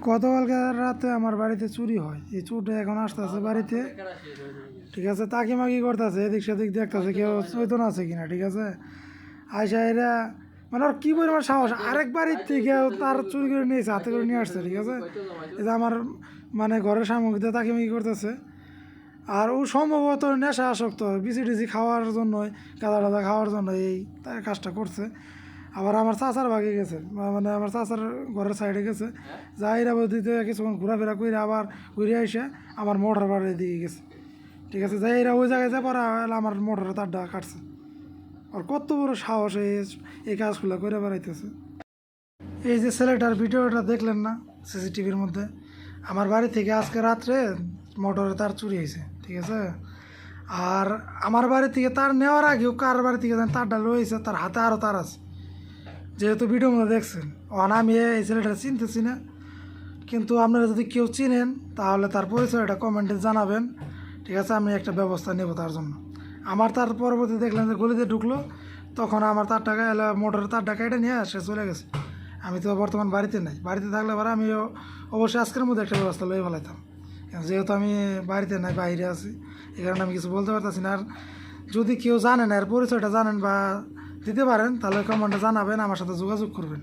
গতকালকে রাতে আমার বাড়িতে চুরি হয়, এই চুরটা এখন আসতেছে বাড়িতে। ঠিক আছে, তাকি মাকি করতেছে, এদিক সেদিক দেখতেছে কেউ চৈতন আছে কিনা। ঠিক আছে, আয়সা এরা মানে ওর কী পরিমাণ সাহস, আরেক বাড়ির থেকে তার চুরি করে নিয়েছে, হাতে করে নিয়ে আসছে। ঠিক আছে, এই যে আমার মানে ঘরের সামগ্রীতে তাকি মাকি করতেছে। আর ও সম্ভবত নেশা আসক্ত, বিসি টিসি খাওয়ার জন্যই, গাঁদা টাদা খাওয়ার জন্য এই কাজটা করছে। আবার আমার চাচার ভাগে গেছে, মানে আমার চাচার ঘরের সাইডে গেছে, যাইরা দিতে কিছুক্ষণ ঘোরাফেরা করে আবার ঘুরে এসে আমার মোটর বাড়ির দিকে গেছে। ঠিক আছে, যাইরা ওই জায়গায় যা পরে আমার মোটরের তারটা কাটছে। আর কত বড় সাহস এই কাজগুলো করে বেড়াইতেছে। এই যে ছেলেটার ভিডিওটা দেখলেন না সিসিটিভির মধ্যে, আমার বাড়ি থেকে আজকে রাত্রে মোটরে তার চুরি হয়েছে। ঠিক আছে, আর আমার বাড়ি থেকে তার নেওয়ার আগেও কার বাড়ি থেকে তারটা রয়েছে, তার হাতে আরও তার আছে। যেহেতু ভিডিওর মধ্যে দেখছেন, আমি এই ছেলেটা চিনতেছি না, কিন্তু আপনারা যদি কেউ চিনেন তাহলে তার পরিচয়টা কমেন্টে জানাবেন। ঠিক আছে, আমি একটা ব্যবস্থা নেব তার জন্য। আমার তার পরবর্তী দেখলাম যে গলিতে ঢুকলো, তখন আমার তার টাকা এলে মোটরের তার টাকা এটা নিয়ে সে চলে গেছে। আমি তো বর্তমান বাড়িতে নাই, বাড়িতে থাকলে পরে আমি অবশ্যই আজকের মধ্যে একটা ব্যবস্থা লয়ে ফেলাইতাম। যেহেতু আমি বাড়িতে নাই, বাইরে আছি, এই কারণে আমি কিছু বলতে পারতেছি না। আর যদি কেউ জানেন, এর পরিচয়টা জানেন বা দিতে পারেন, তাহলে কমেন্টে জানাবেন, আমার সাথে যোগাযোগ করবেন।